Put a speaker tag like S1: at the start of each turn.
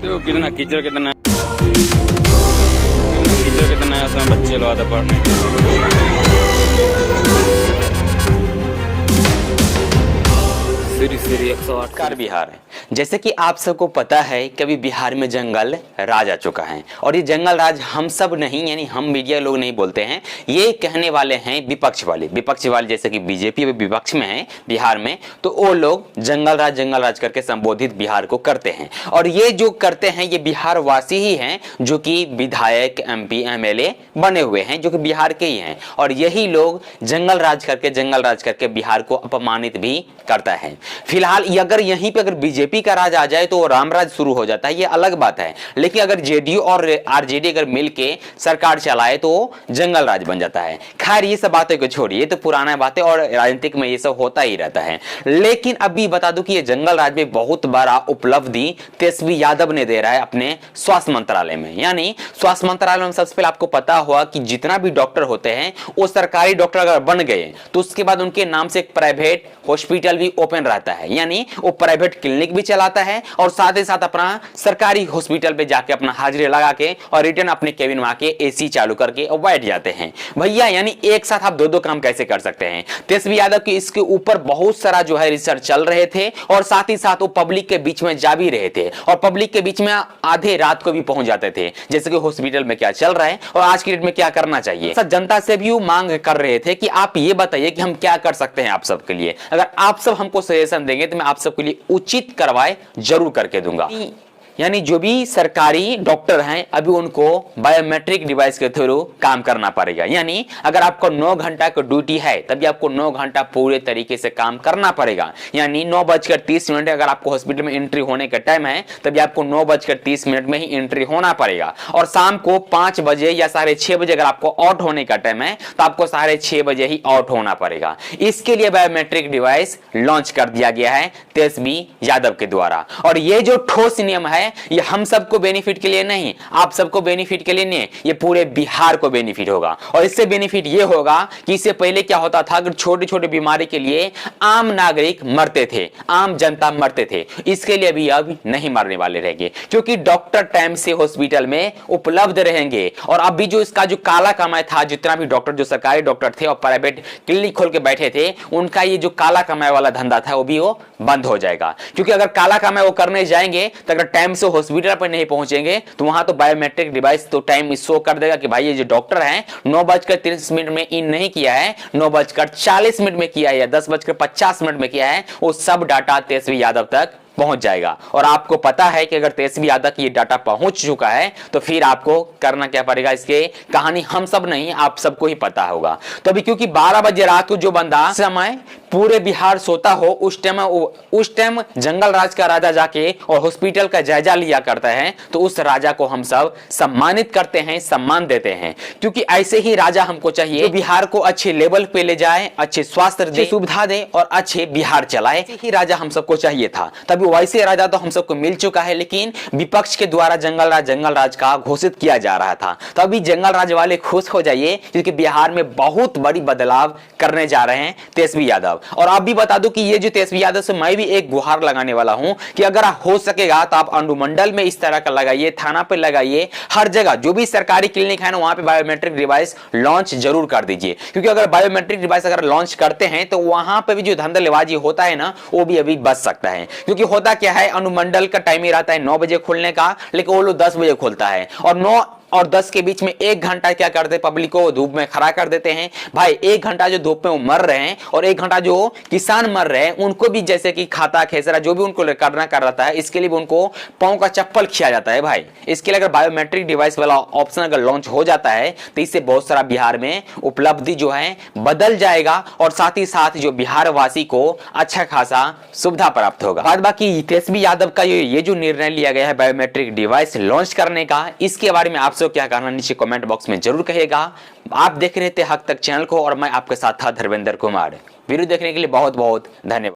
S1: सकते हो कितना कीचड़ कितना है उसमें बच्चे लोग आते पढ़ने। सीरी 108
S2: कार बिहार है। जैसे कि आप सबको पता है कि अभी बिहार में जंगल राज आ चुका है और ये जंगल राज हम सब नहीं, यानी हम मीडिया लोग नहीं बोलते हैं, ये कहने वाले हैं विपक्ष वाले जैसे कि बीजेपी विपक्ष में है बिहार में, तो वो लोग जंगल राज करके संबोधित बिहार को करते हैं। और ये जो करते हैं ये बिहार वासी ही हैं जो कि विधायक, MP, MLA बने हुए हैं, जो कि बिहार के ही हैं। और यही लोग जंगल राज करके बिहार को अपमानित भी करता है। फिलहाल अगर यहीं पे अगर बीजेपी का राज आ जाए तो रामराज शुरू हो जाता है, ये अलग बात है। लेकिन अगर जेडीयू और आरजेडी अगर मिलके सरकार चलाए तो जंगल राज बन जाता है। खैर ये सब बातें को छोड़िए, ये तो पुराना बातें और राजनीतिक में ये सब होता ही रहता है। लेकिन अभी बता दूं कि ये जंगल राज में बहुत बड़ा उपलब्धि तेजस्वी यादव ने दे रहा है अपने स्वास्थ्य मंत्रालय में। यानी स्वास्थ्य मंत्रालय में सबसे पहले आपको पता हुआ कि जितना भी डॉक्टर होते हैं वो सरकारी डॉक्टर अगर बन गए तो उसके बाद उनके नाम से एक प्राइवेट हॉस्पिटल भी ओपन रहता है, यानी वो प्राइवेट क्लिनिक भी चलाता है और साथ ही साथ अपना सरकारी हॉस्पिटल पे जाके अपना हाजिरी लगा के और रिटर्न अपने केबिन में आके AC चालू करके और बैठ जाते हैं। भैया यानी एक साथ आप दो काम कैसे कर सकते हैं? तेजस्वी यादव की इसके ऊपर बहुत सारा जो है रिसर्च चल रहे थे और साथ ही साथ वो पब्लिक के बीच में जा भी रहे थे और पब्लिक के बीच में आधे रात को भी पहुंच जाते थे, जैसे कि हॉस्पिटल में क्या चल रहा है और आज की डेट में क्या करना चाहिए। जनता से भी मांग कर रहे थे कि आप ये बताइए कि हम क्या कर सकते हैं आप सबके लिए। अगर आप सब हमको सजेशन देंगे तो मैं आप सबके लिए उचित कार्रवाई जरूर करके दूंगा। यानी जो भी सरकारी डॉक्टर हैं अभी उनको बायोमेट्रिक डिवाइस के थ्रू काम करना पड़ेगा। यानी अगर आपको 9 घंटा की ड्यूटी है तभी आपको 9 घंटा पूरे तरीके से काम करना पड़ेगा। यानी 9:30 अगर आपको हॉस्पिटल में एंट्री होने का टाइम है तभी आपको 9:30 में ही एंट्री होना पड़ेगा और शाम को 5 बजे या 6:30 बजे अगर आपको आउट होने का टाइम है तो आपको 6:30 बजे ही आउट होना पड़ेगा। इसके लिए बायोमेट्रिक डिवाइस लॉन्च कर दिया गया है तेजस्वी यादव के द्वारा। और ये जो ठोस नियम है ये हम सबको बेनिफिट के लिए नहीं, आप सबको बेनिफिट के लिए नहीं, ये पूरे बिहार को बेनिफिट होगा। और इससे बेनिफिट ये होगा कि इससे पहले क्या होता था, अगर छोटे छोटे बीमारी के लिए आम नागरिक मरते थे, आम जनता मरते थे, इसके लिए भी अब नहीं मरने वाले रहेंगे क्योंकि डॉक्टर टाइम से हॉस्पिटल में उपलब्ध रहेंगे। और अभी जो इसका जो काला कमाई था, जितना भी डॉक्टर जो सरकारी डॉक्टर थे और प्राइवेट क्लिनिक खोल के बैठे थे, उनका ये जो काला कमाई वाला धंधा था वो भी वो बंद हो जाएगा। क्योंकि अगर काला कमाई वो करने जाएंगे तो अगर टाइम से हॉस्पिटल पर नहीं पहुंचेंगे तो वहां तो बायोमेट्रिक डिवाइस तो टाइम शो कर देगा कि भाई ये जो डॉक्टर हैं 9:30 में इन नहीं किया है, 9:40 में किया है या 10:50 में किया है, वो सब डाटा तेजस्वी यादव तक पहुंच जाएगा। और आपको पता है कि अगर तेजस्वी यादव की ये डाटा पहुंच चुका है तो फिर आपको करना क्या पड़ेगा, इसके कहानी हम सब नहीं आप सबको ही पता होगा। तो अभी क्योंकि 12 बजे रात को जो बंदा समय पूरे बिहार सोता हो उस टाइम जंगल राज का राजा जाके और हॉस्पिटल का जायजा लिया करता है, तो उस राजा को हम सब सम्मानित करते हैं, सम्मान देते हैं। क्योंकि ऐसे ही राजा हमको चाहिए जो बिहार को अच्छे लेवल पे ले जाए, अच्छे स्वास्थ्य दे, सुविधा दे और अच्छे बिहार चलाए। ऐसे ही राजा हम सबको चाहिए था। तभी वैसे राजा तो हम सबको मिल चुका है, लेकिन विपक्ष के द्वारा जंगल राज का घोषित किया जा रहा था। तो अभी जंगल राज वाले खुश हो जाइए क्योंकि बिहार में बहुत बड़ी बदलाव करने जा रहे हैं तेजस्वी यादव। और आप भी बता दूं कि ये जो तेजस्वी यादव से मैं भी एक गुहार लगाने वाला हूं कि अगर हो सकेगा तो आप अनुमंडल में इस तरह का लगाइए, थाना पे लगाइए, हर जगह जो भी सरकारी क्लिनिक है ना वहां पे बायोमेट्रिक डिवाइस लॉन्च जरूर कर दीजिए। क्योंकि अगर बायोमेट्रिक डिवाइस अगर लॉन्च करते हैं तो वहां पे भी जो धंधलेबाजी होता है ना वो भी अभी बच सकता है। क्योंकि होता क्या है, अनुमंडल का टाइम ही रहता है 9 बजे खोलने का, लेकिन वो लोग 10 बजे खोलता है और 9 और 10 के बीच में 1 घंटा क्या करते हैं, पब्लिक को धूप में खड़ा कर देते हैं। भाई 1 घंटा जो धूप में वो मर रहे हैं और 1 घंटा जो किसान मर रहे हैं उनको भी जैसे कि खाता खेसरा जो भी उनको करना कर रहा है, इसके लिए भी उनको पांव का चप्पल खिया जाता है। भाई इसके लिए अगर बायोमेट्रिक डिवाइस वाला ऑप्शन अगर लॉन्च हो जाता है तो इससे बहुत सारा बिहार में उपलब्धि जो है बदल जाएगा और साथ ही साथ जो बिहार वासी को अच्छा खासा सुविधा प्राप्त होगा। बाद बाकी तेजस्वी यादव का ये जो निर्णय लिया गया है बायोमेट्रिक डिवाइस लॉन्च करने का, इसके बारे में आप क्या कहना नीचे कमेंट बॉक्स में जरूर कहिएगा। आप देख रहे थे हक तक चैनल को और मैं आपके साथ था धर्मेंद्र कुमार। वीडियो देखने के लिए बहुत बहुत धन्यवाद।